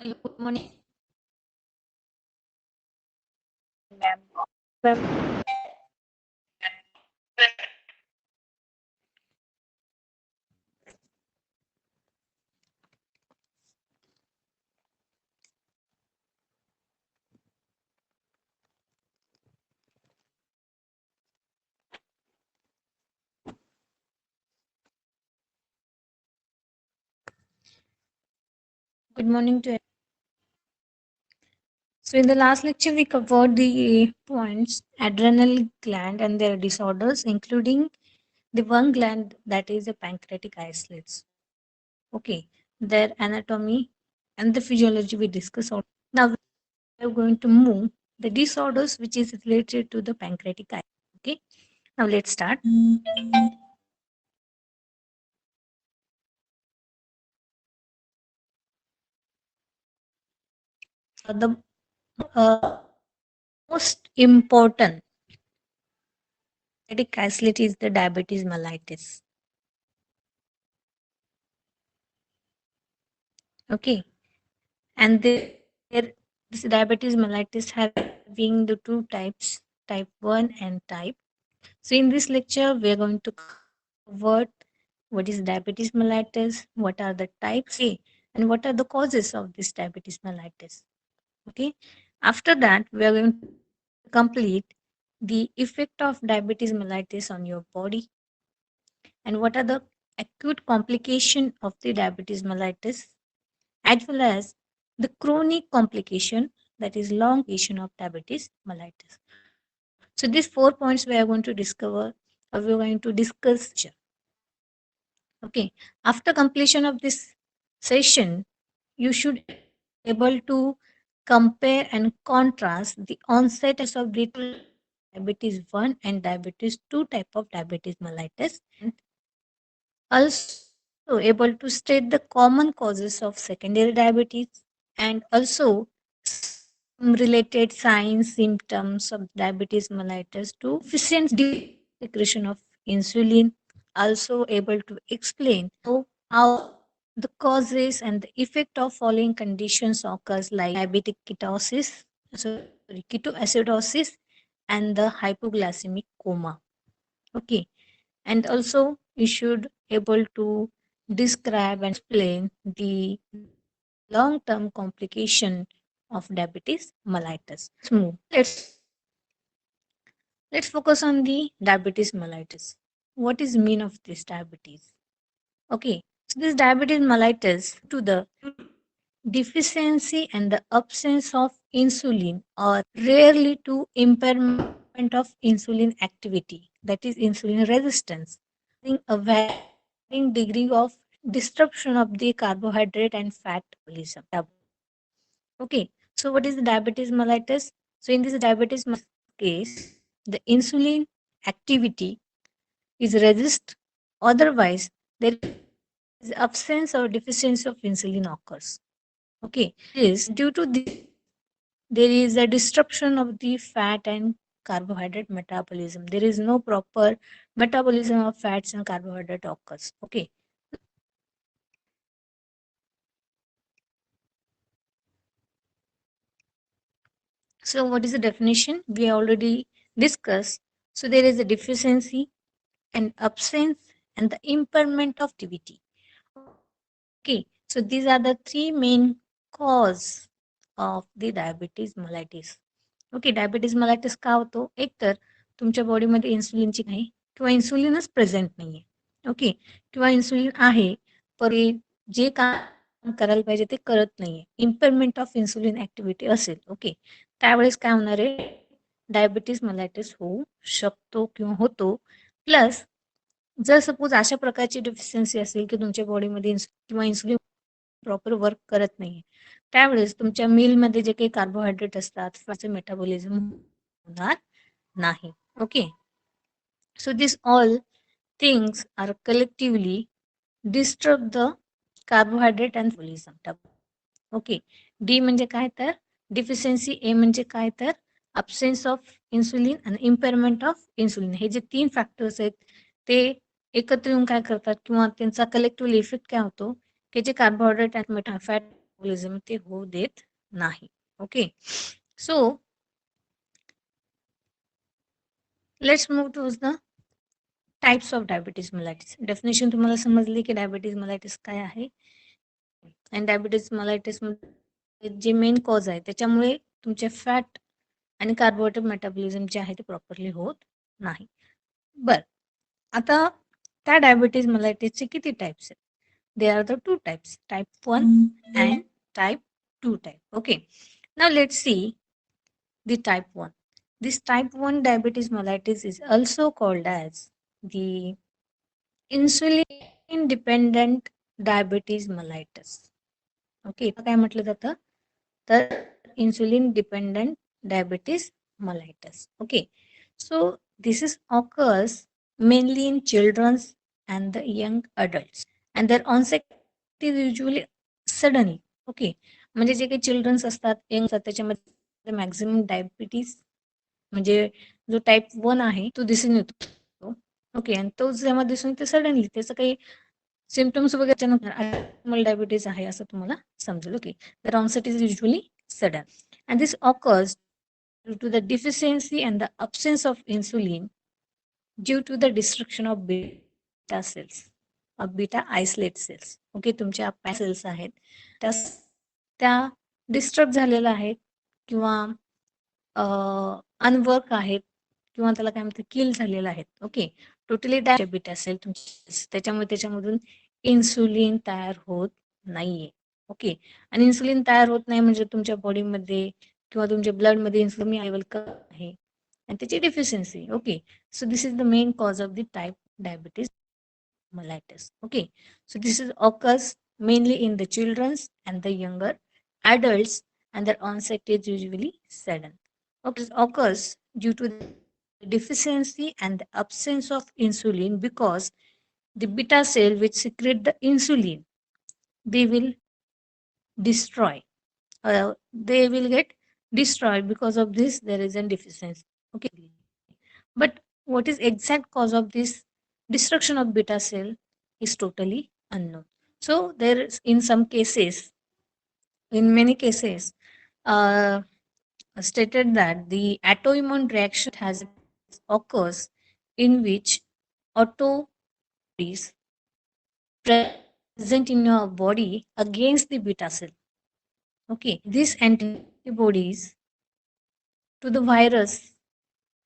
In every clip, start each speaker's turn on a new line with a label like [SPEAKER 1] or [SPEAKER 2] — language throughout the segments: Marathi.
[SPEAKER 1] Good morning. Good morning to everyone. So in the last lecture, we covered the points adrenal gland and their disorders, including the one gland that is the pancreatic islets. Okay, their anatomy and the physiology we discussed. Now we are going to move the disorders which is related to the pancreatic islet. Okay, now let's start. The most important pancreatic islet is the diabetes mellitus. Okay, and this diabetes mellitus having the two types, type 1 and type. So in this lecture, we are going to cover what is diabetes mellitus, what are the types, and what are the causes of this diabetes mellitus. Okay. After that, we are going to complete the effect of diabetes mellitus on your body and what are the acute complication of the diabetes mellitus as well as the chronic complication, that is long patient of diabetes mellitus. So these 4 points we are going to discover or we are going to discuss. Okay. After completion of this session, you should be able to compare and contrast the onset of the diabetes 1 and diabetes 2 type of diabetes mellitus, and also able to state the common causes of secondary diabetes and also some related signs, symptoms of diabetes mellitus to efficient secretion of insulin, also able to explain how the causes and the effect of following conditions occurs like diabetic ketoacidosis and the hypoglycemic coma. Okay, and also you should able to describe and explain the long-term complication of diabetes mellitus. Let's focus on the diabetes mellitus. What is mean of this diabetes? Okay, so this diabetes mellitus to the deficiency and the absence of insulin or rarely to impairment of insulin activity, that is insulin resistance, having a varying degree of disruption of the carbohydrate and fat metabolism. Okay, so what is the diabetes mellitus? So in this diabetes case, the insulin activity is resist, otherwise there is absence or deficiency of insulin occurs. Okay, is due to this there is a disruption of the fat and carbohydrate metabolism. There is no proper metabolism of fats and carbohydrate occurs. Okay, so what is the definition? We already discussed. So there is a deficiency and absence and the impairment of activity. Okay, so these are the three main cause of the diabetes mellitus. Okay, diabetes mellitus का होतो एक तर तुमच्या बॉडीमध्ये इन्सुलिनची नाही किंवा इन्सुलिनच प्रेझेंट नाहीये. ओके, किंवा इन्सुलिन आहे पण जे काम करायला पाहिजे ते करत नाहीये, इम्पेअरमेंट ऑफ इन्सुलिन ऍक्टिव्हिटी असेल. ओके, त्यावेळेस काय होणार आहे, डायबिटीज mellitus होऊ शकतो किंवा होतो. प्लस जर सपोज अशा प्रकारची डिफिशियन्सी असेल की तुमच्या बॉडीमध्ये किंवा इन्सुलिन प्रॉपर वर्क करत नाहीये, त्यावेळेस तुमच्या मीलमध्ये जे काही कार्बोहायड्रेट असतात त्याचे मेटाबॉलिझम होणार नाही. Okay, so this all things are collectively disturb the carbohydrate and metabolism. Okay, D म्हणजे काय तर डिफिशियन्सी, ए म्हणजे काय तर अब्सेन्स ऑफ इन्सुलिन आणि इम्पेअरमेंट ऑफ इन्सुलिन. हे जे तीन फॅक्टर्स आहेत ते एकत्र येऊन काय करतात किंवा त्यांचा कलेक्टिव्हली इफेक्ट काय होतो की जे कार्बोहायड्रेट आणि फॅट मेटाबॉलिझम ते होऊ देत नाही. Okay, so let's move to the types of diabetes mellitus. Definition तुम्हाला समजली की डायबिटीज मेलाइटिस काय आहे. आणि डायबिटीज मेलाइटिस जे मेन कॉज आहे त्याच्यामुळे तुमचे फॅट आणि कार्बोहायड्रेट मेटाबॉलिझम जे आहे ते प्रॉपरली होत नाही. बर, आता त्या डायबिटीज मेलाइटिसचे किती टाइप्स आहेत? There are the two types, type 1 and type 2 type. Okay. Now let's see the type 1. This type 1 diabetes mellitus is also called as the insulin dependent diabetes mellitus. Okay. काय म्हटलं जातं? तर insulin dependent diabetes mellitus. Okay. So this is occurs mainly in children and the young adults. And their onset is usually suddenly. Okay, म्हणजे जे काही चिल्ड्रन्स असतात यंग असतात त्याच्यामध्ये मॅक्झिमम डायबिटीज म्हणजे जो टाईप 1 आहे तो दिसून येतो. ओके, आणि तो जेव्हा दिसून येतो सडनली त्याचं काही सिम्पटम्स वगैरे नॉर्मल डायबिटीज आहे असं तुम्हाला समजेल. Okay, the onset is usually sudden and this occurs due to the deficiency and the absence of insulin due to the destruction of beta cells of beta isolate cells. Okay, तुमच्या सेल्स आहेत त्या डिस्टर्ब झालेल्या आहेत किंवा अनवर्क आहेत किंवा त्याला काय म्हणतात किल झालेलं आहेत. ओके, टोटली बीटा सेल त्याच्यामुळे त्याच्यामधून इन्सुलिन तयार होत नाहीये. ओके, आणि इन्सुलिन तयार होत नाही म्हणजे तुमच्या बॉडीमध्ये किंवा तुमच्या ब्लडमध्ये इन्सुलिन लेवल कमी आहे आणि त्याची deficiency. Okay, so this is the main cause of the type diabetes mellitus. Okay, so this is occurs mainly in the children and the younger adults and their onset is usually sudden. Okay, it occurs due to the deficiency and the absence of insulin because the beta cell which secrete the insulin they will destroy, they will get destroyed. Because of this there is a deficiency. Okay, but what is exact cause of this destruction of beta cell is totally unknown. So there is in some cases, in many cases, stated that the autoimmune reaction has occurs in which autobodies present in your body against the beta cell. Okay, these antibodies to the virus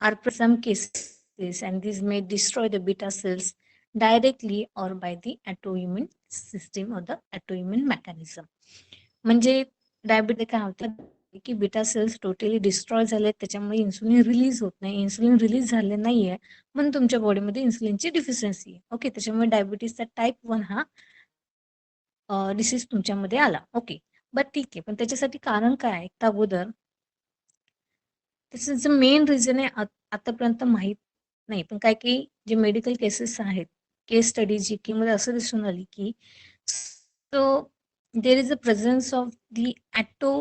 [SPEAKER 1] are some cases and these may destroy the beta cells directly or by the autoimmune system or the autoimmune mechanism. म्हणजे डायबिटीज काय होतं की बीटा सेल्स टोटली डिस्ट्रॉय झाले त्याच्यामुळे इन्सुलिन रिलीज होत नाही. इन्सुलिन रिलीज झाले नाहीये म्हणून तुमच्या बॉडीमध्ये इन्सुलिनची डिफिशियन्सी आहे. ओके, त्याच्यामुळे डायबिटीजचा टाईप 1 हा डिसीज तुमच्यामध्ये आला. ओके, बट ठीक आहे, पण त्याच्यासाठी कारण काय आहे अगोदर त्याचं मेन रिझन आहे आतापर्यंत माहीत नाही. पण काही काही जे मेडिकल केसेस आहेत, केस स्टडी जी की मध्ये असं दिसून आली की so there is a presence of the auto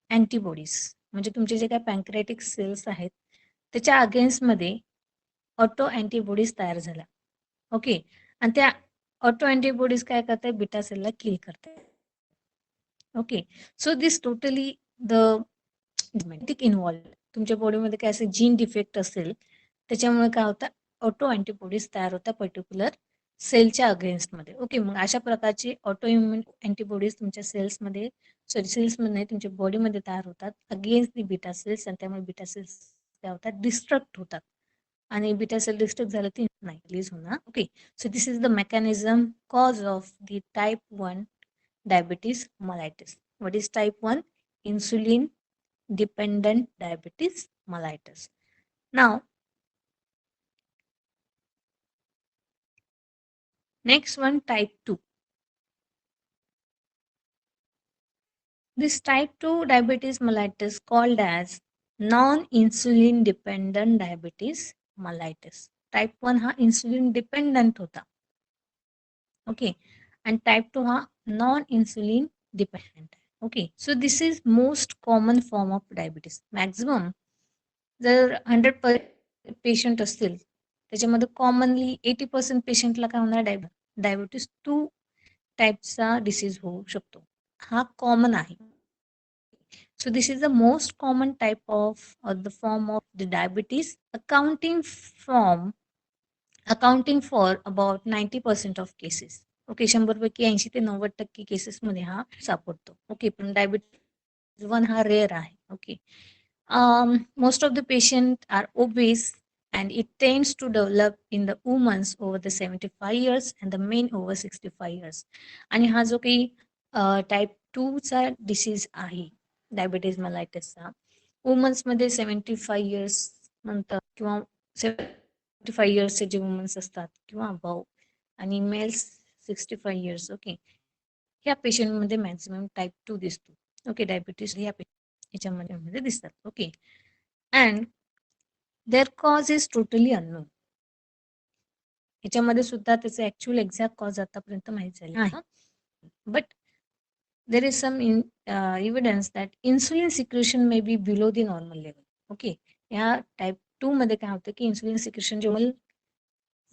[SPEAKER 1] antibodies म्हणजे तुमचे जे काही पॅन्क्रियाटिक सेल्स आहेत त्याच्या अगेन्स्टमध्ये ऑटो अँटीबॉडीज तयार झाल्या. ओके, आणि त्या ऑटो अँटीबॉडीज काय करतात बीटा सेलला किल करतात. Okay, so this totally the involve तुमच्या बॉडीमध्ये काय असेल जीन डिफेक्ट असेल त्याच्यामुळे काय होतं ऑटो अँटीबॉडीज तयार होतात पर्टिक्युलर सेलच्या अगेन्स्टमध्ये. ओके, मग अशा प्रकारचे ऑटो इम्युन अँटीबॉडीज तुमच्या सेल्समध्ये सेल्समध्ये नाही तुमच्या बॉडीमध्ये तयार होतात अगेन्स्ट दी बीटा सेल्स आणि त्यामुळे बीटा सेल्स काय होतात डिस्ट्रक्ट होतात आणि बीटा सेल डिस्ट्रक्ट झालं ती नाही रिलीज होणार. Okay, so this is the mechanism cause of the type 1 diabetes mellitus. What is type 1? Insulin dependent diabetes mellitus. Now, next one, type 2. This type 2 diabetes mellitus called as non-insulin dependent diabetes mellitus. Type 1 हा insulin dependent होता. Okay, and type 2 हा non-insulin dependent. Okay, so this is most common form of diabetes. Maximum जर 100 पेशंट असतील त्याच्यामध्ये कॉमनली 80% पेशंटला काय होणार डायबिटीस 2 टाईपचा डिसीज होऊ शकतो. हा कॉमन आहे. So this is the most common type of or the form of the diabetes, accounting for about 90% of cases. Okay, 100 पैकी 80 ते 90% केसेसमध्ये हा सापडतो. ओके, पण डायबिटीज 1 हा रेअर आहे. Okay, most of the patients are obese and it tends to develop in the women over the 75 years and the men over 65 years. आणि हा जो काही टाईप 2 चा डिसीज आहे डायबिटीज मलायटिसचा, वुमन्समध्ये 75 इयर्स नंतर किंवा 75 इयर्सचे जे वुमन्स असतात किंवा अबाव आणि मेल्स 65 इयर्स. ओके, ह्या पेशंटमध्ये मॅक्झिमम टाईप 2 दिसतो. ओके, डायबिटीस ह्या याच्यामध्ये दिसतात. Okay, and their cause is totally unknown. याच्यामध्ये सुद्धा त्याचे ऍक्च्युअल एक्झॅक्ट कॉज आतापर्यंत माहित झाले आहे. But there is some evidence that insulin secretion may be below the normal level. Okay, या टाईप 2 मध्ये काय होतं की इन्सुलिन सिक्रेशन जेवढं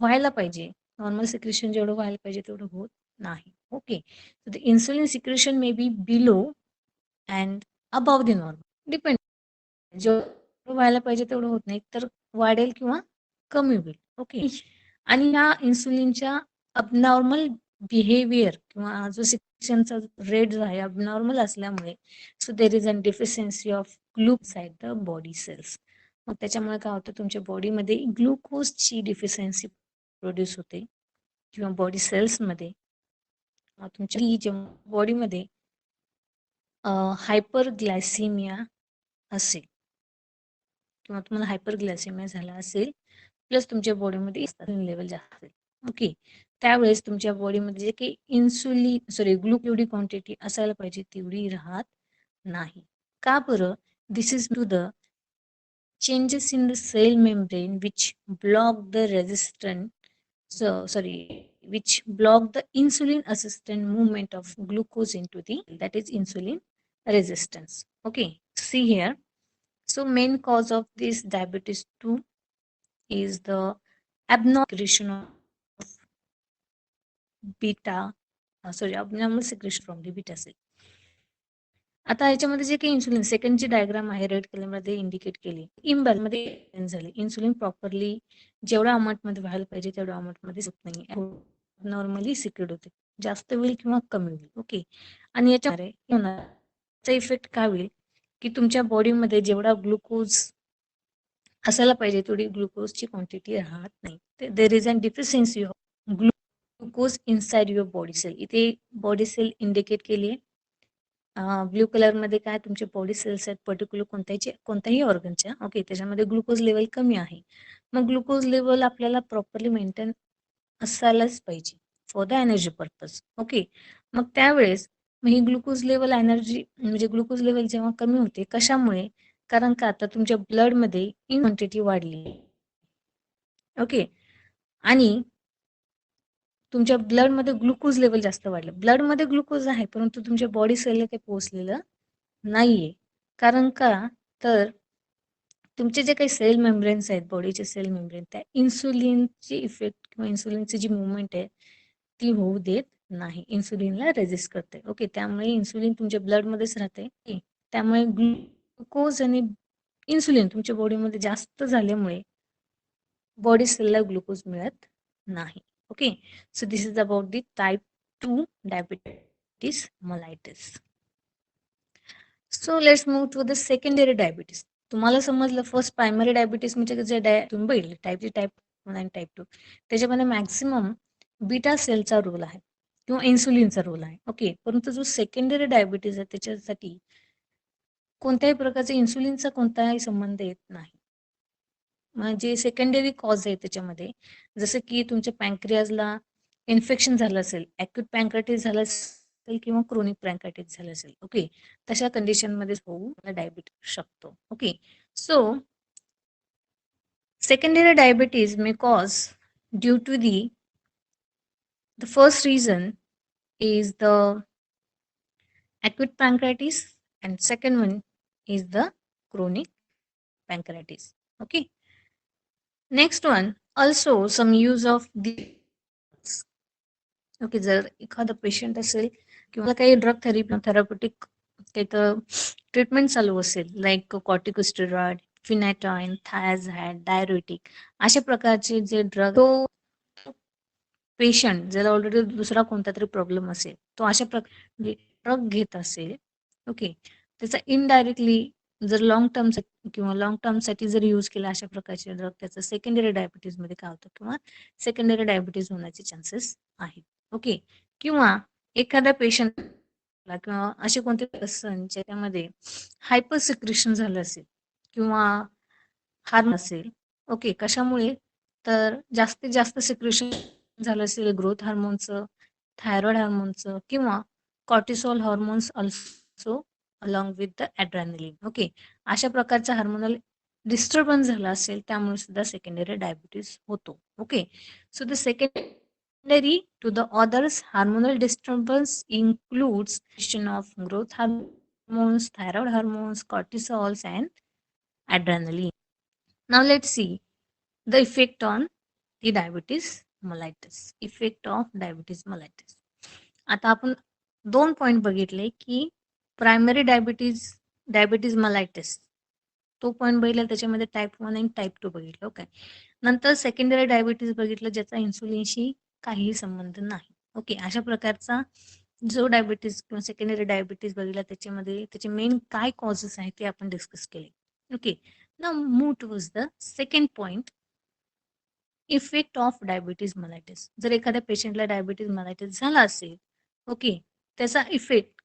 [SPEAKER 1] व्हायला पाहिजे, नॉर्मल सिक्रेशन जेवढं व्हायला पाहिजे तेवढं होत नाही. Okay, so the insulin secretion may be below and above the normal, depend. जेवढं व्हायला पाहिजे तेवढं होत नाही, तर वाढेल किंवा कमी होईल. ओके, आणि ह्या इन्सुलिनच्या अबनॉर्मल बिहेवियर किंवा जो सिक्रेशनचा रेट जो आहे अबनॉर्मल असल्यामुळे, so there is an deficiency of glucoside the body cells. मग त्याच्यामुळे काय होतं, तुमच्या बॉडीमध्ये ग्लुकोजची डिफिशियन्सी प्रोड्यूस होते किंवा बॉडी सेल्समध्ये तुमच्या बॉडीमध्ये हायपरग्लायसिमिया असेल किंवा तुम्हाला हायपरग्लायसिमिया झाला असेल, प्लस तुमच्या बॉडीमध्ये इन्सुलिन लेवल जास्त असेल. ओके, त्यावेळेस तुमच्या बॉडीमध्ये जे काही ग्लुकोज एवढी क्वांटिटी असायला पाहिजे तेवढी राहत नाही. का बरं? This is to the changes in the cell membrane which block the which block the insulin assistant movement of glucose into the, that is insulin resistance. Okay, see here. So main cause of this diabetes 2 is the abnormal secretion of abnormal secretion from the beta cell. आता याच्यामध्ये जे काही इन्सुलिन सेकंडची डायग्राम आहे रेड कलर मध्ये इंडिकेट केली, इम्बॅलन्स मध्ये झाले. इन्सुलिन प्रॉपरली जेवढ्या अमाऊंट मध्ये व्हायला पाहिजे तेवढ्या अमाऊंट मध्ये होत नाही, नॉर्मली सिक्रेट होते, जास्त होईल किंवा कमी होईल. ओके, आणि याच्या इफेक्ट काय होईल की तुमच्या बॉडीमध्ये जेवढा ग्लुकोज असायला पाहिजे तेवढी ग्लुकोजची क्वांटिटी राहत नाही. There is an deficiency of glucose inside your body cell. इथे बॉडी सेल इंडिकेट केली आहे ब्ल्यू कलर मध्ये, काय तुमचे बॉडी सेल्स आहेत पर्टिक्युलर कोणत्याही ऑर्गनच्या. ओके, त्याच्यामध्ये ग्लुकोज लेवल कमी आहे. मग ग्लुकोज लेवल आपल्याला प्रॉपरली मेंटेन असायलाच पाहिजे for the energy purpose. Okay, मग त्यावेळेस ही ग्लुकोज लेवल एनर्जी म्हणजे ग्लुकोज लेवल जेव्हा कमी होते, कशामुळे? कारण का आता तुमच्या ब्लडमध्ये इन क्वांटिटी वाढली. ओके, आणि तुमच्या ब्लडमध्ये ग्लुकोज लेवल जास्त वाढलं. ब्लडमध्ये ग्लुकोज आहे परंतु तुमच्या बॉडी सेलला ते पोहोचलेलं नाहीये. कारण का? तर तुमचे जे काही सेल मेम्ब्रेन्स आहेत, बॉडीचे सेल मेम्ब्रेन, त्या इन्सुलिनची इफेक्ट किंवा इन्सुलिनची जी मुवमेंट आहे ती होऊ देत नाही, इन्सुलिनला रेजिस्ट करते. ओके, त्यामुळे इन्सुलिन तुमच्या ब्लडमध्येच राहते. त्यामुळे ग्लुकोज आणि इन्सुलिन तुमच्या बॉडीमध्ये जास्त झाल्यामुळे बॉडी सेलला ग्लुकोज मिळत नाही. Okay, so this is about the type 2 diabetes mellitus. So let's move to the secondary diabetes. तुम्हाला समजलं फर्स्ट प्रायमरी डायबिटीस म्हणजे जे तुम्ही बघितलं टाईप 1 आणि टाईप 2, त्याच्यामध्ये मॅक्सिमम बीटा सेलचा रोल आहे किंवा इन्सुलिनचा रोल आहे. ओके, परंतु जो सेकंडरी डायबिटीस आहे त्याच्यासाठी कोणत्याही प्रकारचा इन्सुलिनचा कोणताही संबंध येत नाही. म्हणजे सेकंडरी कॉज आहे त्याच्यामध्ये, जसं की तुमच्या पँक्रियाजला इन्फेक्शन झालं असेल, ॲक्यूट पँक्रायटिस झालं असेल किंवा क्रोनिक पँक्रायटिस झालं असेल. ओके, तशा कंडिशनमध्ये होऊ डायबिटीस शकतो. Okay, so secondary diabetes may cause due to the first reason is the acute pancreatitis and second one is the chronic pancreatitis. Okay, next one, also some use of the, okay, जर एखादा पेशंट असेल किंवा काही ड्रग थेरप्युटिक काही तर ट्रीटमेंट चालू असेल, लाईक कॉर्टिकोस्टेरॉइड, फिनाटाईन, थायाझाइड, डायरेटिक, अशा प्रकारचे जे ड्रग, तो पेशंट ज्याला ऑलरेडी दुसरा कोणता तरी प्रॉब्लेम असेल, तो अशा प्रकारे ड्रग घेत असेल, ओके, त्याचा इनडायरेक्टली जर लॉंग टर्म साठी जर यूज केला अशा प्रकारचे ड्रग, त्याचं सेकंडरी डायबिटीज मध्ये काय होतं, किंवा सेकंडरी डायबिटीज होण्याचे चान्सेस आहेत. ओके, किंवा एखाद्या पेशंट किंवा असे कोणते पर्सन ज्याच्यामध्ये हायपर सिक्रेशन झालं असेल किंवा हार्म असेल, ओके, कशामुळे, तर जास्तीत जास्त सिक्रेशन झालं असेल ग्रोथ हार्मोनचं, थायरॉइड हार्मोनचं, किंवा cortisol hormones also along with the adrenaline. Okay, अशा प्रकारचा हार्मोनल डिस्टर्बन्स झाला असेल, त्यामुळे सुद्धा सेकंडरी डायबिटीज होतो. Okay, so the secondary to the others hormonal disturbance includes question of growth hormones, thyroid hormones, cortisols, and adrenaline. Now let's see the effect on the diabetes mellitus. Effect of diabetes mellitus. आता आपण 2 पॉइंट बघितले की प्रायमरी डायबिटीज mellitus, तो पॉइंट बघितला, त्याच्यामध्ये टाईप 1 आणि टाईप 2 बघितलं. ओके, नंतर सेकंडरी डायबिटीज बघितलं, ज्याचा इन्सुलिनशी काहीही संबंध नाही. ओके, अशा प्रकारचा जो डायबिटीज किंवा सेकंडरी डायबिटीज बघितला, त्याच्यामध्ये त्याचे मेन काय कॉजेस आहेत ते आपण डिस्कस केले. Okay, now move towards the second point, effect of diabetes mellitus. जर एखाद्या पेशंटला डायबिटीज mellitus झाला असेल, ओके, त्याचा इफेक्ट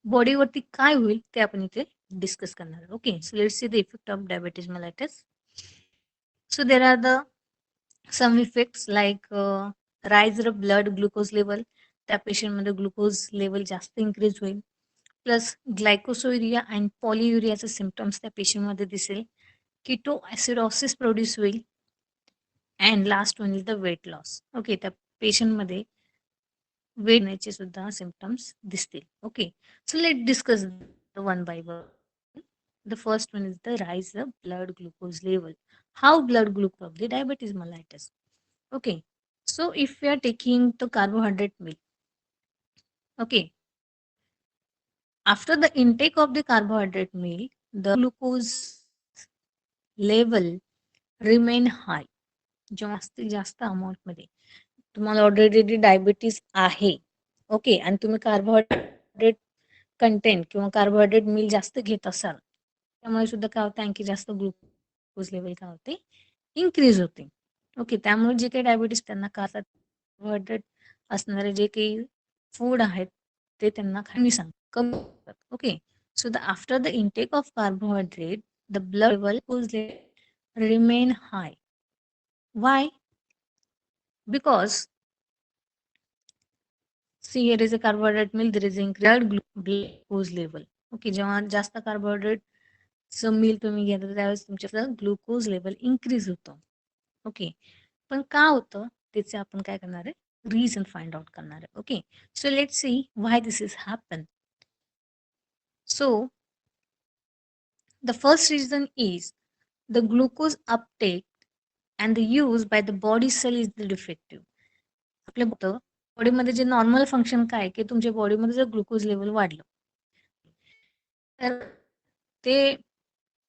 [SPEAKER 1] बॉडीवरती काय होईल ते आपण इथे डिस्कस करणार आहे. Okay, so let's see the effect of diabetes mellitus. So there are the some effects like rise of blood glucose level, त्या पेशंटमध्ये ग्लुकोज लेवल जास्त इन्क्रीज होईल, प्लस ग्लायकोसोरिया अँड पॉलियुरियाचे सिम्पटम्स त्या पेशंटमध्ये दिसेल, किटो ॲसिडॉसिस प्रोड्यूस होईल, and last one is the weight loss. Okay, त्या पेशंटमध्ये वेट येण्याचे सुद्धा सिम्पटम्स दिसतील. Okay, so let discuss one by one. The first one is the rise of blood glucose level. How blood glucose of the diabetes mellitus. Okay, so if we are taking the carbohydrate meal, okay, after the intake of the carbohydrate meal, the glucose level remain high. जास्तीत जास्त अमाऊंट मध्ये तुम्हाला ऑलरेडी डायबिटीज आहे, ओके, आणि तुम्ही कार्बोहायड्रेट कंटेंट किंवा कार्बोहायड्रेट मिल जास्त घेत असाल, त्यामुळे सुद्धा काय होतं, आणखी जास्त ग्लुकोज लेवल काय होते, इन्क्रीज होते. ओके, त्यामुळे जे काही डायबिटीस त्यांना कार्बोहायड्रेट असणारे जे काही फूड आहेत ते त्यांना कमी करतात. Okay, so the after the intake of carbohydrate the blood level remain high. Why? Because see, here is a carbohydrate meal, there is increased glucose level. Okay, जेव्हा जास्त कार्बोहायड्रेट मील तुम्ही घेता त्यावेळेस तुमच्याचं ग्लुकोज लेवल इन्क्रीज होतं. ओके, पण का होतं त्याचे आपण काय करणार आहे, रिझन फाइंड आउट करणार आहे. Okay, so let see why this is happen. So the first reason is the glucose uptake and the use by the body cell is the defective. आपल्या बॉडीमध्ये जे नॉर्मल फंक्शन काय, की तुमच्या बॉडीमध्ये जर ग्लुकोज लेवल वाढलं तर ते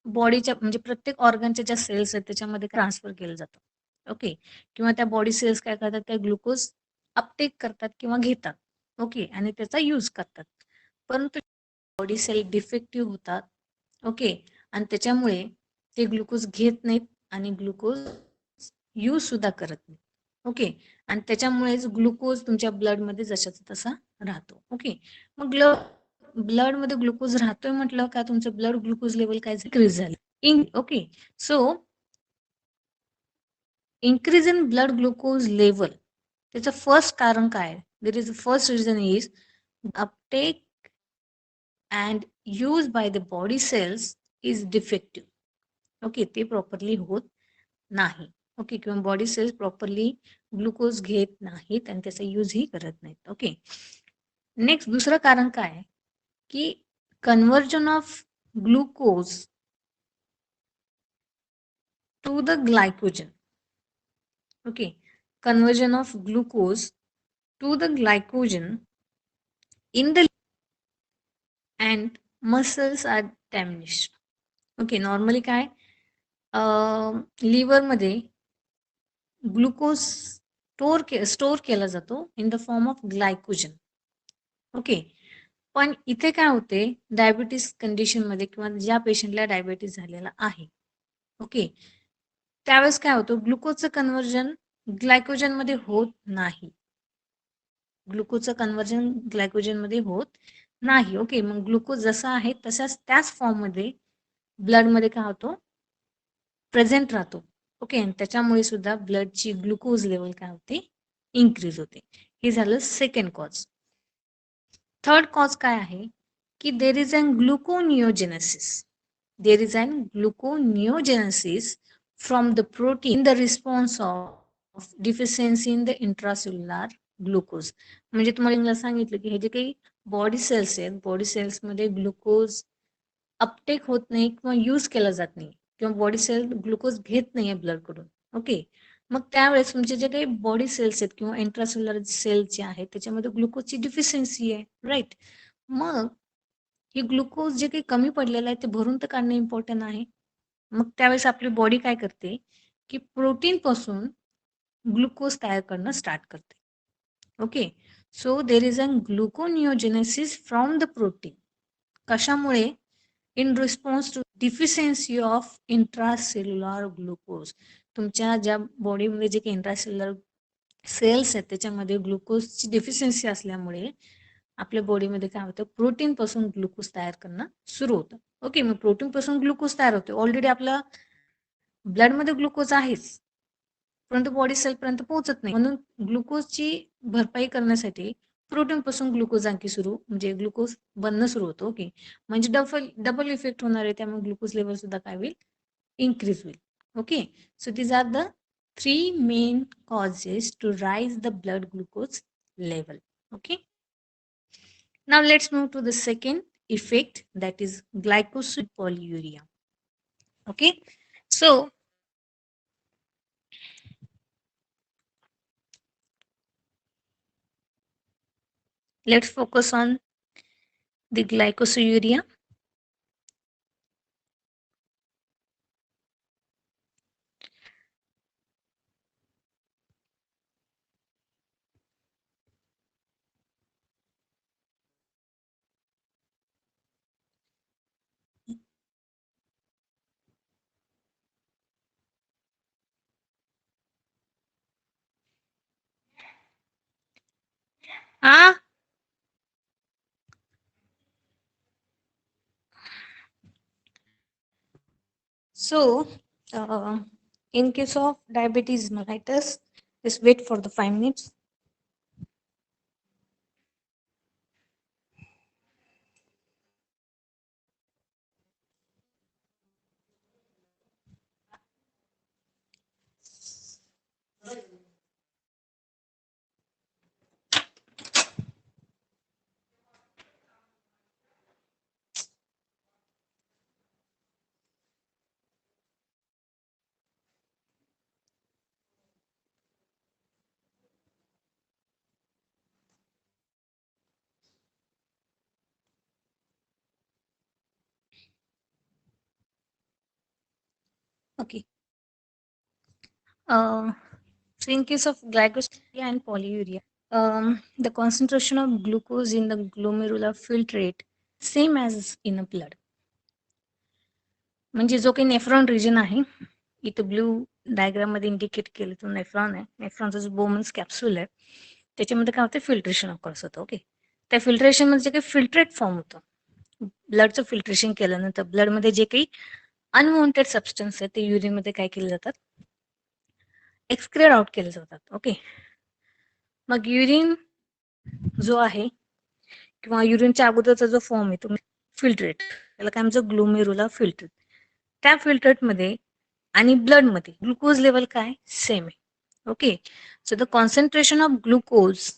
[SPEAKER 1] बॉडीच्या म्हणजे प्रत्येक ऑर्गनच्या ज्या सेल्स आहेत त्याच्यामध्ये ट्रान्सफर केलं जातं. ओके, किंवा त्या बॉडी सेल्स काय करतात, त्या ग्लुकोज अपटेक करतात किंवा घेतात. ओके, आणि त्याचा यूज करतात. परंतु बॉडी सेल डिफेक्टिव्ह होतात. ओके, आणि त्याच्यामुळे ते ग्लुकोज घेत नाहीत आणि ग्लुकोज यूज सुद्धा करत नाहीत. ओके, आणि त्याच्यामुळेच ग्लुकोज तुमच्या ब्लडमध्ये जशाचा तसा राहतो. ओके, मग ब्लडमध्ये ग्लुकोज राहतोय म्हटलं का तुमचं ब्लड ग्लुकोज लेवल काय इन्क्रीज झालं. Okay, so increase in blood glucose level, त्याचं फर्स्ट कारण काय, there is first reason is uptake and use by the body cells is defective. Okay, ते प्रॉपरली होत नाही. ओके, किंवा बॉडी सेल्स प्रॉपरली ग्लुकोज घेत नाहीत आणि त्याचा यूजही करत नाहीत. ओके, नेक्स्ट दुसरं कारण काय, की conversion of glucose to the glycogen. Okay, conversion of glucose to the glycogen in the and muscles are damaged. Okay, normally काय लिव्हरमध्ये ग्लुकोज स्टोर केला जातो in the form of glycogen. Okay, पण इथे काय होते डायबिटीस कंडिशनमध्ये किंवा ज्या पेशंटला डायबिटीस झालेला आहे, ओके, त्यावेळेस काय होतं ग्लुकोजचं कन्व्हर्जन ग्लायकोजन मध्ये होत नाही. ग्लुकोजचं कन्व्हर्जन ग्लायकोजन मध्ये होत नाही. ओके, मग ग्लुकोज जसा आहे तसाच त्याच फॉर्म मध्ये ब्लड मध्ये काय होतो प्रेझेंट राहतो. ओके, आणि त्याच्यामुळे सुद्धा ब्लडची ग्लुकोज लेवल काय होते इन्क्रीज होते. हे झालं सेकंड कॉज. थर्ड कॉज काय आहे की there is an gluconeogenesis. There is an gluconeogenesis from the protein in the response of deficiency in the intracellular glucose. म्हणजे तुम्हाला सांगितलं की हे जे काही बॉडी सेल्स आहेत, बॉडी सेल्समध्ये ग्लुकोज अपटेक होत नाही किंवा यूज केला जात नाही किंवा बॉडी सेल ग्लुकोज घेत नाहीये ब्लड कडून. ओके, मग त्यावेळेस तुमचे जे काही बॉडी सेल्स आहेत किंवा इंट्रासेल्युलर सेल जे आहेत त्याच्यामध्ये ग्लुकोजची डिफिशियन्सी आहे, राईट. मग हे ग्लुकोज जे काही कमी पडलेलं आहे ते भरून तर काढणं इम्पॉर्टंट आहे. मग त्यावेळेस आपली बॉडी काय करते की प्रोटीन पासून ग्लुकोज तयार करणं स्टार्ट करते. Okay, so there is an gluconeogenesis from the protein. कशामुळे in response to deficiency of intracellular glucose. तुमच्या ज्या बॉडीमध्ये जे काही इंट्रासेल्युलर सेल्स आहेत त्याच्यामध्ये ग्लुकोजची डिफिशियन्सी असल्यामुळे आपल्या बॉडीमध्ये काय होतं प्रोटीन पासून ग्लुकोज तयार करणं सुरू होतं. ओके, मग प्रोटीन पासून ग्लुकोज तयार होते. ऑलरेडी आपल्या ब्लडमध्ये ग्लुकोज आहेच, परंतु बॉडी सेल पर्यंत पोहोचत नाही. म्हणून ग्लुकोजची भरपाई करण्यासाठी प्रोटीन पासून ग्लुकोज आणखी सुरू म्हणजे ग्लुकोज बनणं सुरू होतं. ओके, म्हणजे डबल इफेक्ट होणार आहे, त्यामुळे ग्लुकोज लेवल सुद्धा काय होईल इन्क्रीज होईल. Okay, so these are the 3 main causes to rise the blood glucose level. Okay, now let's move to the second effect, that is glycosid polyuria. Okay, so let's focus on the glycosuria. So, in case of diabetes mellitus, just wait for the 5 minutes. Okay. So in case of glycosuria and polyuria, the concentration of glucose in the glomerular filtrate same as in a blood. म्हणजे जो काही नेफ्रॉन रिजन आहे, इथं ब्लू डायग्राम मध्ये इंडिकेट केलं तो नेफ्रॉन आहे. नेफ्रॉनचा जो बोमन्स कॅप्सूल आहे त्याच्यामध्ये काय होतं फिल्ट्रेशन ऑकर्स होतं. ओके, त्या फिल्ट्रेशन मध्ये जे काही फिल्ट्रेट फॉर्म होतं, ब्लडचं फिल्ट्रेशन केल्यानंतर ब्लडमध्ये जे काही अनवॉन्टेड सबस्टन्स आहे ते युरिन मध्ये काय केले जातात एक्सक्रेट आउट केले जातात. ओके, मग युरिन जो आहे किंवा युरिनच्या अगोदरचा जो फॉर्म आहे तो फिल्ट्रेट, त्याला काय म्हणतो ग्लोमेरुला फिल्ट्रेट. त्या फिल्ट्रेटमध्ये आणि ब्लडमध्ये ग्लुकोज लेवल काय सेम आहे. Okay, so the concentration of glucose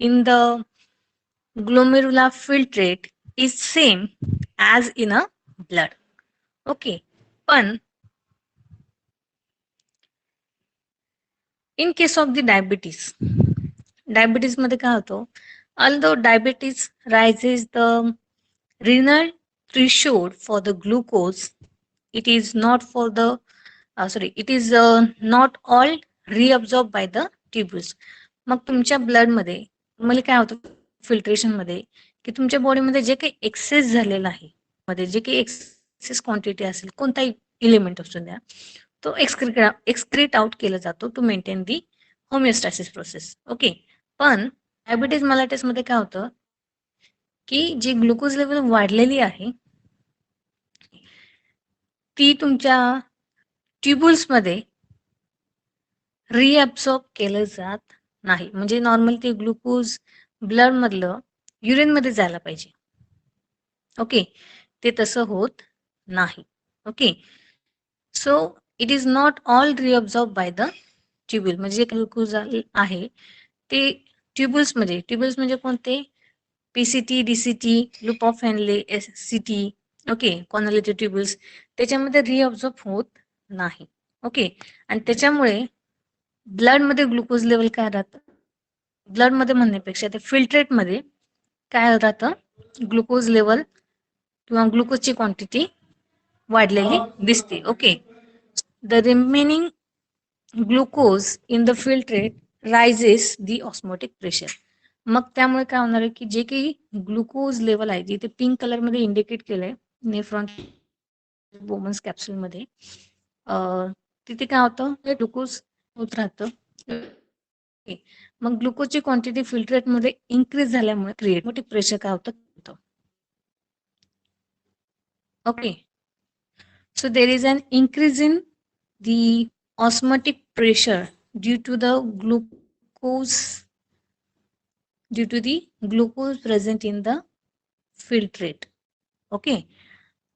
[SPEAKER 1] in the glomerular filtrate is same as in a blood. Okay, पण in case of the diabetes, diabetes मध्ये काय होतं, although diabetes rises the renal threshold for the glucose, it is not for the it is not all reabsorbed by the tubules. मग तुमच्या ब्लड मध्ये मला काय होतं फिल्ट्रेशन मध्ये, की तुमच्या बॉडीमध्ये जे काही एक्सेस झालेला आहे, मध्ये जे काही एक्सेस क्वांटिटी असेल कोणताही इलिमेंट असू द्या, तो एक्सक्रीट आउट केला जातो to maintain the homeostasis process. Okay. पण डायबिटीज मेलाइटिस मध्ये काय होतं, की जी ग्लुकोज लेवल वाढलेली आहे ती तुमच्या ट्युब्युल्स मध्ये रिअब्सॉर्ब केलं जात नाही. म्हणजे नॉर्मल ते ग्लुकोज ब्लड मधलं युरिन मध्ये जायला पाहिजे. ओके. ते तसं होत नाही. Okay. So it is not all reabsorb by the tubule. म्हणजे जे ग्लुकोज आहे ते ट्युब्युल्स म्हणजे कोणते, PCT, DCT, loop of Henle, SCT, okay, कॉनोलिटिक ट्युब्युल्स, त्याच्यामध्ये रिअब्सॉर्ब होत नाही. ओके. आणि त्याच्यामुळे ब्लड मध्ये ग्लुकोज लेवल काय राहतं, ब्लड मध्ये म्हणण्यापेक्षा ते फिल्ट्रेट मध्ये काय राहतं, ग्लुकोज लेवल किंवा ग्लुकोजची क्वांटिटी वाढलेली दिसते. Okay. The remaining glucose in the filtrate rises the osmotic pressure. मग त्यामुळे काय होणार आहे, की जे काही ग्लुकोज लेवल आहे, जिथे पिंक कलर मध्ये इंडिकेट केलंय नेफ्रॉन बोमन्स कॅप्सूल मध्ये, तिथे काय होतं, ग्लुकोज होत राहतं. मग ग्लुकोजची क्वांटिटी फिल्ट्रेट मध्ये इन्क्रीज झाल्यामुळे क्रिएट प्रेशर काय होतं. Okay. So there is an increase in the osmotic pressure due to the glucose present in the filtrate. Okay.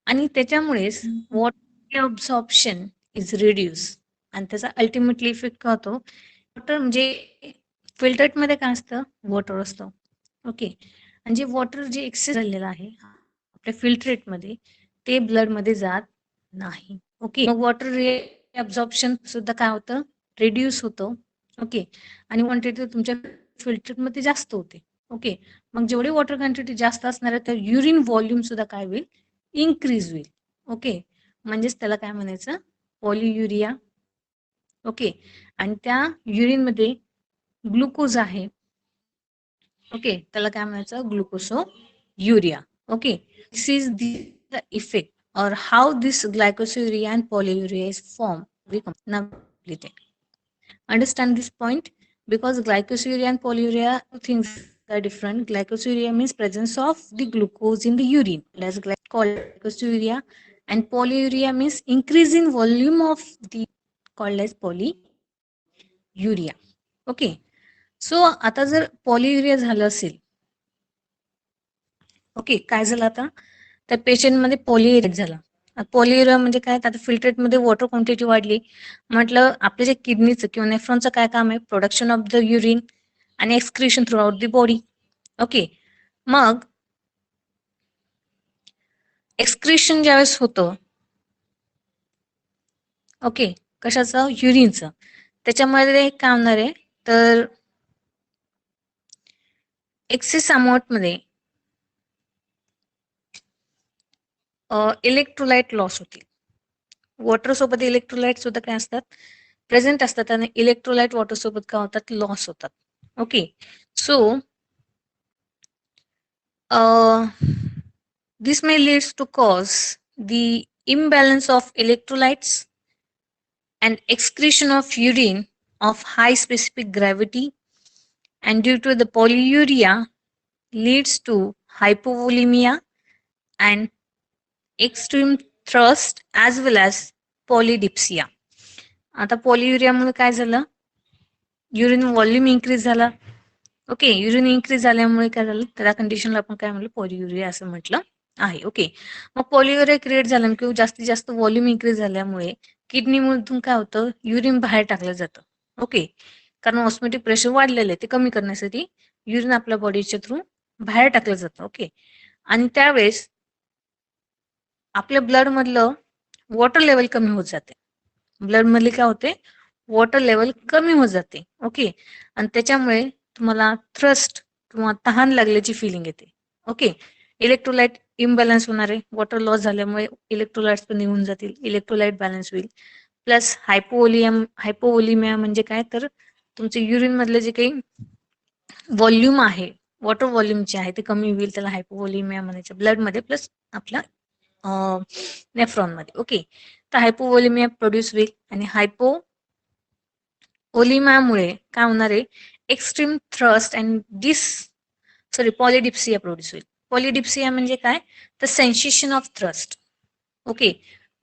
[SPEAKER 1] आणि त्याच्यामुळेच वॉटर अब्सॉर्प्शन इज रिड्यूस, आणि त्याचा अल्टिमेटली इफेक्ट काय होतो, वॉटर म्हणजे फिल्टरेट मध्ये काय असतं, वॉटर असतं. ओके. आणि जे वॉटर जे एक्सेस झालेलं आहे आपल्या फिल्ट्रेट मध्ये ते ब्लड मध्ये जात नाही. ओके. मग वॉटर ॲब्झॉर्प्शन सुद्धा काय होतं, रिड्यूस होतं. ओके. आणि क्वांटिटी तुमच्या फिल्टरेट मध्ये जास्त होते. ओके. मग जेवढी वॉटर क्वांटिटी जास्त असणार आहे तर युरिन व्हॉल्यूम सुद्धा काय होईल, इन्क्रीज होईल. ओके. म्हणजेच त्याला काय म्हणायचं, पॉलियुरिया. ओके. आणि त्या युरिन मध्ये ग्लुकोज आहे. ओके. त्याला काय म्हणायचं, glucosuria. Okay. This is the effect or how this glycosuria and polyuria is formed. We now completed. Understand this point, because glycosuria and polyuria things are different. Glycosuria means presence of the glucose in the urine, as called glycosuria, and polyuria means increase in volume of the called as polyuria. Okay. So आता जर पॉलियुरिया झालं असेल, ओके, काय झालं आता, त्या पेशंट मध्ये पॉलियुरिया झाला. पॉलियुरिया म्हणजे काय, आता फिल्ट्रेट मध्ये वॉटर क्वांटिटी वाढली, म्हटलं आपल्या जे किडनीचं किंवा नेफ्रॉनचं काय काम आहे, प्रोडक्शन ऑफ द युरिन आणि excretion through out the body. Okay. मग एक्सक्रिशन ज्यावेळेस होतं, ओके, कशाचं, युरिनचं, त्याच्यामध्ये काय होणार आहे, तर एक्सेस अमाऊंट मध्ये इलेक्ट्रोलाइट लॉस होतील. वॉटर सोबत इलेक्ट्रोलाइट सुद्धा काय असतात, प्रेझेंट असतात, आणि इलेक्ट्रोलाइट वॉटर सोबत काय होतात, लॉस होतात. Okay. So this may leads to cause the imbalance of electrolytes and excretion of urine of high specific gravity, and due to the polyuria leads to hypovolemia and extreme thirst as well as polydipsia. आता पॉलियुरियामुळे काय झालं, युरिन व्हॉल्यूम इन्क्रीज झाला. ओके. युरिन इन्क्रीज झाल्यामुळे काय झालं, त्या कंडिशनला आपण काय म्हणलं, पॉलियुरिया असं म्हटलं आहे. ओके. मग पॉलियुरिया क्रिएट झाल्यामुळे किंवा जास्तीत जास्त व्हॉल्यूम इन्क्रीज झाल्यामुळे किडनीमधून काय होतं, युरिन बाहेर टाकलं जातं. ओके. कारण ऑस्मोटिक प्रेशर वाढलेलं आहे, ते कमी करण्यासाठी युरिन आपल्या बॉडीच्या थ्रू बाहेर टाकलं जातं. ओके. आणि त्यावेळेस आपल्या ब्लड मधलं वॉटर लेवल कमी होत जाते. ब्लड मधले काय होते, वॉटर लेवल कमी होत जाते. ओके. आणि त्याच्यामुळे तुम्हाला थ्रस्ट किंवा तहान लागल्याची फिलिंग येते. ओके. इलेक्ट्रोलाइट इम्बॅलन्स होणार आहे. वॉटर लॉस झाल्यामुळे इलेक्ट्रोलाइट्स पण निघून जातील. इलेक्ट्रोलाइट बॅलन्स होईल. प्लस हायपोव्होलिमिया म्हणजे काय, तर तुमचे युरिन मधले जे काही व्हॉल्यूम आहे, वॉटर व्हॉल्यूम जे आहे ते कमी होईल. त्याला हायपोव्होलिमिया म्हणायचं. ब्लडमध्ये प्लस आपल्या नेफ्रॉनमध्ये. ओके. तर हायपोव्होलिमिया प्रोड्यूस होईल आणि हायपोव्होलिमियामुळे काय होणार आहे, एक्स्ट्रीम थ्रस्ट अँड पॉलिडिप्सिया प्रोड्यूस होईल. पॉलिडिप्सिया म्हणजे काय, तर सेन्सेशन ऑफ थ्रस्ट. ओके.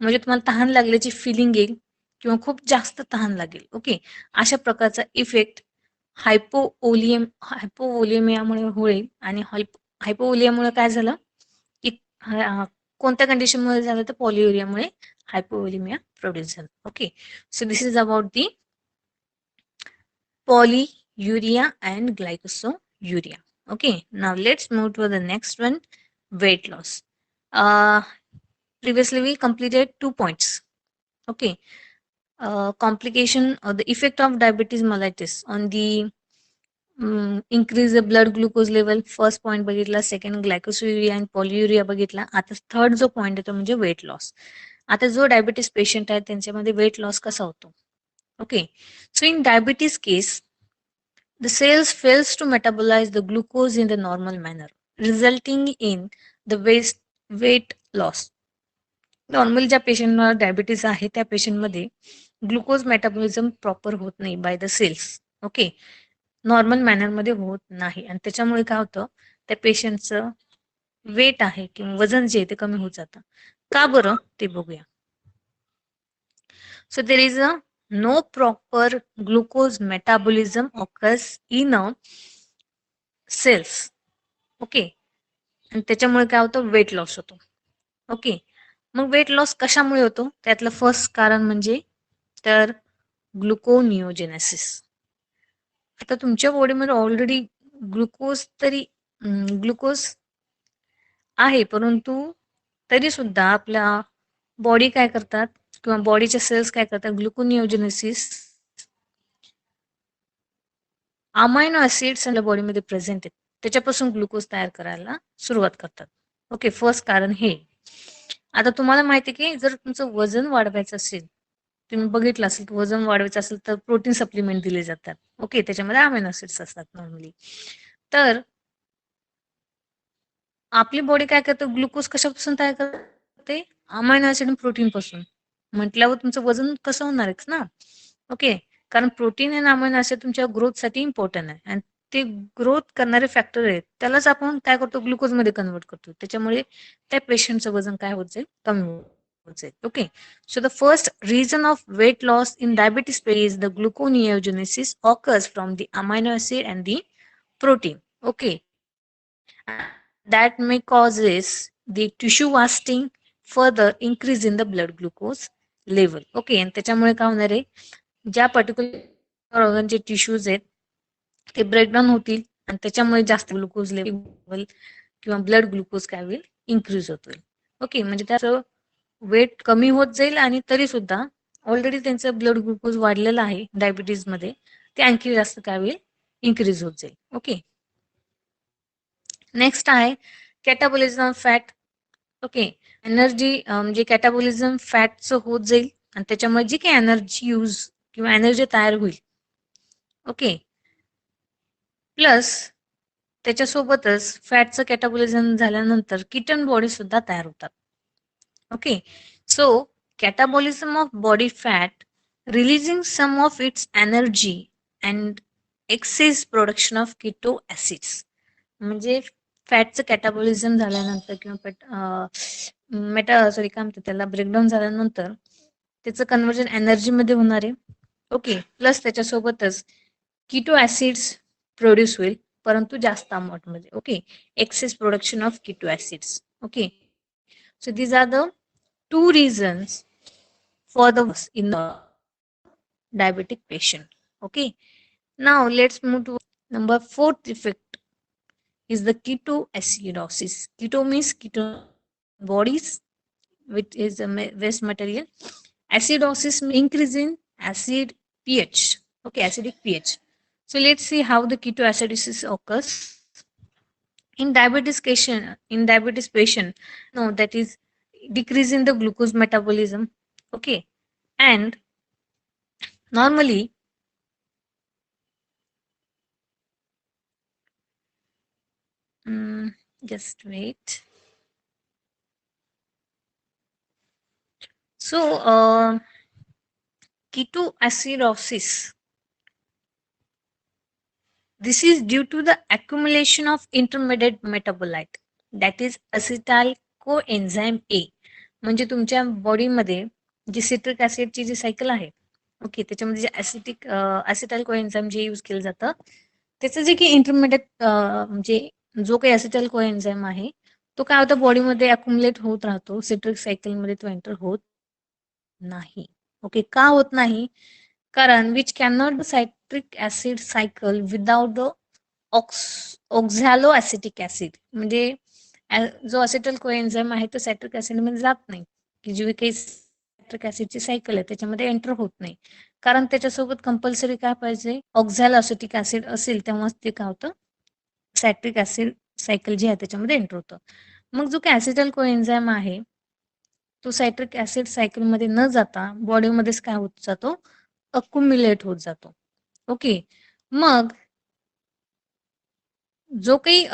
[SPEAKER 1] म्हणजे तुम्हाला तहान लागल्याची फिलिंग येईल किंवा खूप जास्त तहान लागेल. ओके. अशा प्रकारचा इफेक्ट हायपोव्होलिमियामुळे होईल. आणि हायपोव्होलिमियामुळे काय झालं की कोणत्या कंडिशनमुळे झालं, तर पॉलियुरियामुळे हायपोव्होलिमिया प्रोड्यूस झालं. Okay. So this is about the polyuria and glycosuria. Okay, now let's move to the next one, weight loss. Previously we completed 2 points. Okay. Complication or the effect of diabetes mellitus on the increase the blood glucose level. First point बघितला, सेकंड ग्लायकोसुरिया आणि पॉलियुरिया बघितला. आता थर्ड जो पॉइंट आहे तो म्हणजे वेट लॉस. आता जो डायबिटीस पेशंट आहे त्यांच्यामध्ये वेट लॉस कसा होतो. Okay. So in diabetes case, the cells fails to metabolize the glucose in the normal manner, resulting in the weight loss. Normal ज्या पेशंटला डायबिटीज आहे त्या पेशंटमध्ये ग्लुकोज मेटाबॉलिझम प्रॉपर होत नाही by the cells. Okay. Normal मॅनरमध्ये होत नाही आणि त्याच्यामुळे काय होतं, त्या पेशंटचं वेट आहे किंवा वजन जे आहे ते कमी होत जातं. का बरं ते बघूया. So there is no proper glucose metabolism occurs in a cells. Okay. आणि त्याच्यामुळे काय होतं, वेट लॉस होतो. ओके. मग वेट लॉस कशामुळे होतो, त्यातलं फर्स्ट कारण म्हणजे तर ग्लुकोनिओजेनेसिस. आता तुमच्या बॉडीमध्ये ऑलरेडी ग्लुकोज आहे, परंतु तरी सुद्धा आपल्या बॉडी काय करतात किंवा बॉडीच्या सेल्स काय करतात, ग्लुकोनिओजेनेसिस अमायनो ऍसिड्स आपल्या बॉडीमध्ये प्रेझेंट आहेत, त्याच्यापासून ग्लुकोज तयार करायला सुरुवात करतात. ओके. फर्स्ट कारण हे. आता तुम्हाला माहिती आहे की जर तुमचं वजन वाढवायचं असेल, तुम्ही बघितलं असेल की वजन वाढवायचं असेल तर प्रोटीन सप्लिमेंट दिले जातात. ओके. त्याच्यामध्ये अमायनो ऍसिड्स असतात नॉर्मली. तर आपली बॉडी काय करते, ग्लुकोज कशापासून तयार करते, अमायनो ऍसिड आणि प्रोटीन पासून. म्हटल्यावर तुमचं वजन कसं होणारच ना. ओके. कारण प्रोटीन आणि अमायनो ऍसिड तुमच्या ग्रोथसाठी इम्पॉर्टंट आहे आणि ते ग्रोथ करणारे फॅक्टर आहेत, त्यालाच आपण काय करतो, ग्लुकोज मध्ये कन्वर्ट करतो. त्याच्यामुळे त्या पेशंटचं वजन काय होत जाईल, कमी होत जाईल. Okay. So the first reason of weight loss in diabetes is the gluconeogenesis occurs from the amino acid and the protein. Okay. That may causes the tissue wasting, further increase in the blood glucose level. Okay. आणि त्याच्यामुळे काय होणार आहे, ज्या पर्टिक्युलर ऑर्गनचे टिश्यूज आहेत ते ब्रेकडाऊन होतील आणि त्याच्यामुळे जास्त ग्लुकोज लेवल किंवा ब्लड ग्लुकोज काय होईल, इन्क्रीज होतील. ओके. म्हणजे त्याचं वेट कमी होत जाईल आणि तरी सुद्धा ऑलरेडी त्यांचं ब्लड ग्लुकोज वाढलेलं आहे डायबिटीज मध्ये, ते आणखी जास्त काय होईल, इन्क्रीज होत जाईल. ओके. नेक्स्ट आहे कॅटाबॉलिझम फॅट. ओके. एनर्जी म्हणजे कॅटाबॉलिझम फॅटचं होत जाईल आणि त्याच्यामुळे जी काही एनर्जी यूज किंवा एनर्जी तयार होईल. ओके. प्लस त्याच्यासोबतच फॅटचं कॅटाबॉलिझम झाल्यानंतर कीटन बॉडी सुद्धा तयार होतात. Okay. So catabolism of body fat releasing some of its energy and excess production of keto acids. म्हणजे फॅटचं कॅटाबॉलिझम झाल्यानंतर किंवा काय म्हणतात त्याला, ब्रेकडाऊन झाल्यानंतर त्याचं कन्व्हर्जन एनर्जीमध्ये होणार आहे. ओके. प्लस त्याच्यासोबतच कीटो ऍसिड्स प्रोड्यूस होईल, परंतु जास्त अमाऊंट मध्ये. Okay. Excess production of keto acids. Okay. So these are the two reasons for the in the diabetic patient. Okay. Now let's move to number 4th effect is the ketoacidosis. Keto means keto bodies, which is a waste material. Acidosis means increase in acid pH. Okay, acidic pH. So let's see how the ketoacidosis occurs. In diabetes patient, no, that is decrease in the glucose metabolism. Okay, and normally, mm, just wait. So, ketoacidosis. This is due to the accumulation of intermediate metabolite, that is acetyl coenzyme A. म्हणजे तुमच्या बॉडीमध्ये जी सिट्रिक ऍसिडची जी सायकल आहे, ओके, त्याच्यामध्ये जे ऍसिटाइल कोएन्झाइम जे यूज केलं जातं, त्याचं जे काही इंटरमिडिएट म्हणजे जो काही ऍसिटाइल कोएन्झाइम आहे, तो काय होतं बॉडीमध्ये अक्युमुलेट होत राहतो, सिट्रिक सायकलमध्ये तो एंटर होत नाही. ओके, का होत नाही? कारण which cannot citric acid cycle without the oxaloacetic acid. म्हणजे जो असेटल कोएन्झाइम आहे तो सायट्रिक ऍसिड मध्ये जात नाही, की जी काही सायट्रिक ऍसिडची सायकल आहे त्याच्यामध्ये एंटर होत नाही. कारण त्याच्यासोबत कंपल्सरी काय पाहिजे, ऑक्झॅलो ऍसिटिक ऍसिड असेल तेव्हाच ते काय होतं, सायट्रिक ऍसिड सायकल जी आहे त्याच्यामध्ये एंटर होतं. मग जो काही ऍसिटल कोएन्झाइम आहे तो सायट्रिक ऍसिड सायकलमध्ये न जाता बॉडीमध्येच काय होत जातो, अक्युम्युलेट होत जातो. ओके, मग जो काही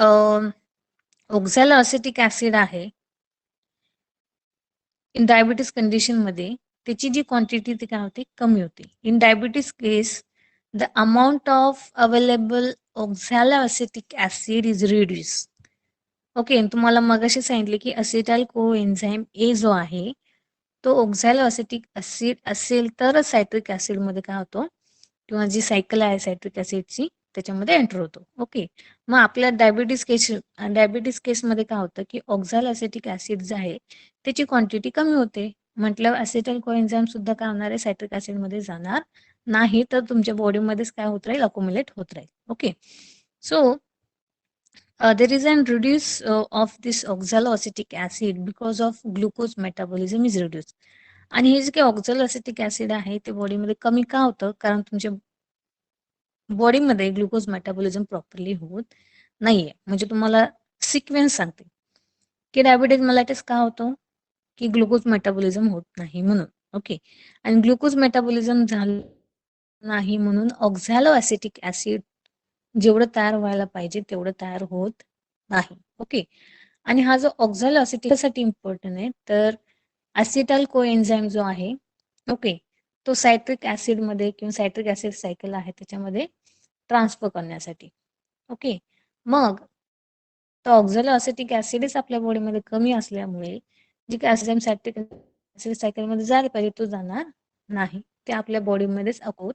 [SPEAKER 1] ऑक्झॅलो ऍसिटिक ऍसिड आहे इन डायबिटीज कंडिशन मध्ये त्याची जी क्वांटिटी ती काय होते, कमी होते. In diabetes case the amount of available oxaloacetic acid is reduce. Okay, तुम्हाला मगाशी सांगितले की असिटाइल कोएन्झाइम ए जो आहे तो ऑक्झॅलो ऍसिटिक ऍसिड असेल तर सायट्रिक ऍसिड मध्ये काय होतो, किंवा जी सायकल आहे सायट्रिक ऍसिडची त्याच्यामध्ये एंटर होतो. ओके, मग आपल्या डायबिटीस केसमध्ये काय होतं की ऑक्झॅलो ऍसिटिक ऍसिड जे आहे त्याची क्वांटिटी कमी होते. म्हटलं असिटाइल कोएन्झाइम सुद्धा काय होणार आहे, सायट्रिक ऍसिड मध्ये जाणार नाही, तर तुमच्या बॉडीमध्येच काय होत राहील, अकोमुलेट होत राहील. Okay, so there is an reduce of this oxaloacetic acid because of glucose metabolism is reduced. आणि हे जे काही ऑक्झॅलोअॅसिटिक ऍसिड आहे ते बॉडीमध्ये कमी का होतं, कारण तुमच्या बॉडीमध्ये ग्लुकोज मेटाबॉलिझम प्रॉपरली होत नाहीये. म्हणजे तुम्हाला सिक्वेन्स सांगते की डायबिटीज मेलायटिस का होतो, की ग्लुकोज मेटाबॉलिझम होत नाही म्हणून. ओके, आणि ग्लुकोज मेटाबॉलिझम झालं नाही म्हणून ऑक्झॅलो ऍसिटिक ऍसिड जेवढं तयार व्हायला पाहिजे तेवढं तयार होत नाही. ओके, आणि हा जो ऑक्झॅलो ऍसिटिक साठी इम्पॉर्टंट आहे, तर ऍसिटाइल कोएन्झाइम जो आहे, ओके, तो सायट्रिक ऍसिड मध्ये किंवा सायट्रिक ऍसिड सायकल आहे त्याच्यामध्ये ट्रान्सफर करण्यासाठी. ओके, मग तर ऑक्झॅलो ऍसिटिक ऍसिडच आपल्या बॉडीमध्ये कमी असल्यामुळे जे काही ऍसिड सायट्रिक ऍसिड सायकलमध्ये जायला पाहिजे तो जाणार नाही, ते आपल्या बॉडीमध्येच अपोत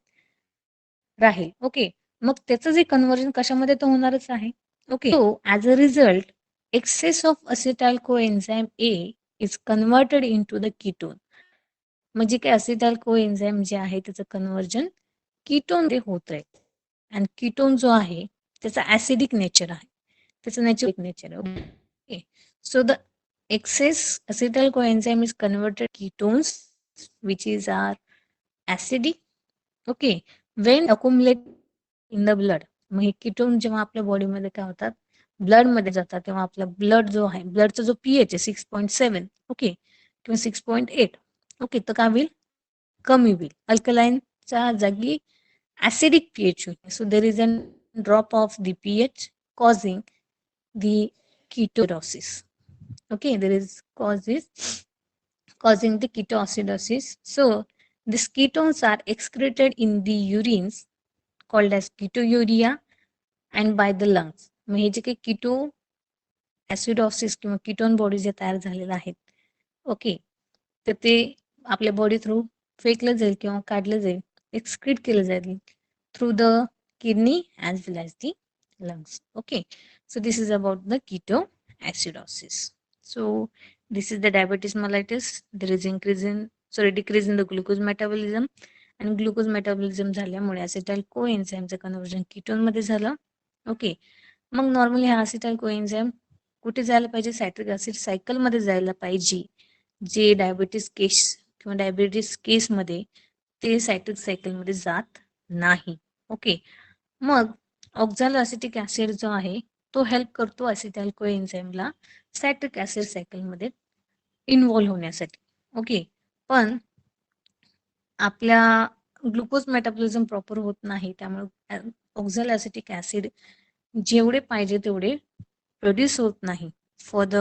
[SPEAKER 1] राहील. ओके, मग त्याचं जे कन्व्हर्जन कशामध्ये तर होणारच आहे. Okay, so as a result excess of acetyl coenzyme A is converted into the ketone. म्हणजे काय असिटाइल कोएन्झाइम जे आहे त्याचं कन्व्हर्जन कीटोन मध्ये होत आहे. आणि कीटोन जो आहे त्याचा ऍसिडिक नेचर आहे, त्याचं नॅचरल नेचर आहे. Okay, so the excess acetyl coenzyme is converted ketones which is are acidic. Okay, Wien accumulate in the blood. मग हे कीटोन जेव्हा आपल्या बॉडीमध्ये काय होतात, ब्लड मध्ये जातात, तेव्हा आपला ब्लड जो आहे, ब्लडचा जो पीएच आहे 6.7, ओके, किंवा 6.8, ओके, तर काय होईल, कमी होईल. अल्कलाईनच्या जागी ऍसिडिक पीएच होईल. So there is an drop of the pH causing the ketoacidosis. Okay, there is causes causing the ketoacidosis. So these ketones are excreted in the urines called as ketonuria and by the lungs. मग हे जे काही कीटो ऍसिडॉसिस किंवा कीटोन बॉडी जे तयार झालेले आहेत, ओके, तर ते आपल्या बॉडी थ्रू फेकलं जाईल किंवा काढलं जाईल, एक्सक्रीट केलं जाईल through the kidney as well as the lungs. Okay, so this is about the ketoacidosis. So this is the diabetes mellitus. There is decrease in the glucose metabolism, आणि ग्लुकोज मेटाबॉलिझम झाल्यामुळे असिटाइल कोएन्झाइमचं कन्व्हर्जन कीटोन मध्ये झालं. ओके, मग नॉर्मली हा असिटाइल कोएन्झाइम कुठे जायला पाहिजे, सायट्रिक ऍसिड सायकल मध्ये जायला पाहिजे, जे डायबिटीस केस किंवा डायबिटीस केसमध्ये ते सायट्रिक सायकल मध्ये जात नाही. ओके, मग ऑक्झॅलोएसिटिक ऍसिड जो आहे तो हेल्प करतो असिटाइल कोएन्झाइमला सायट्रिक ऍसिड सायकलमध्ये इन्व्हॉल्व्ह होण्यासाठी. ओके, पण आपल्या ग्लुकोज मेटाबॉलिझम प्रॉपर होत नाही, त्यामुळे ऑक्झॅलोएसिटिक ऍसिड जेवढे पाहिजे तेवढे प्रोड्यूस होत नाही for the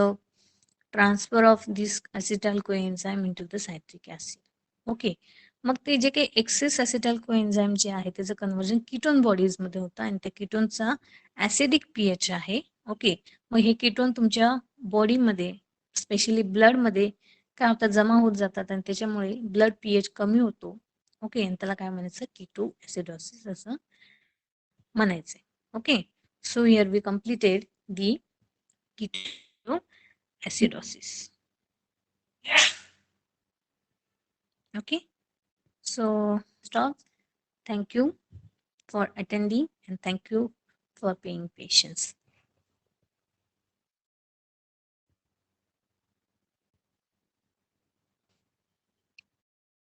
[SPEAKER 1] transfer of this acetyl coenzyme into the citric acid. Okay, मग ते जे काही एक्सेस असिटाइल कोएन्झाइम जे आहे त्याचं कन्व्हर्जन कीटोन बॉडीजमध्ये होतं आणि त्या कीटोनचा ऍसिडिक पीएच आहे. ओके, मग हे कीटोन तुमच्या बॉडीमध्ये स्पेशली ब्लडमध्ये काय होतात, जमा होत जातात आणि त्याच्यामुळे ब्लड पीएच कमी होतो. ओके, आणि त्याला काय म्हणायचं, कीटो ऍसिडोसिस असं म्हणायचंय. Okay, so here we completed the keto acidosis. Okay, so stop. Thank you for attending and thank you for paying patience.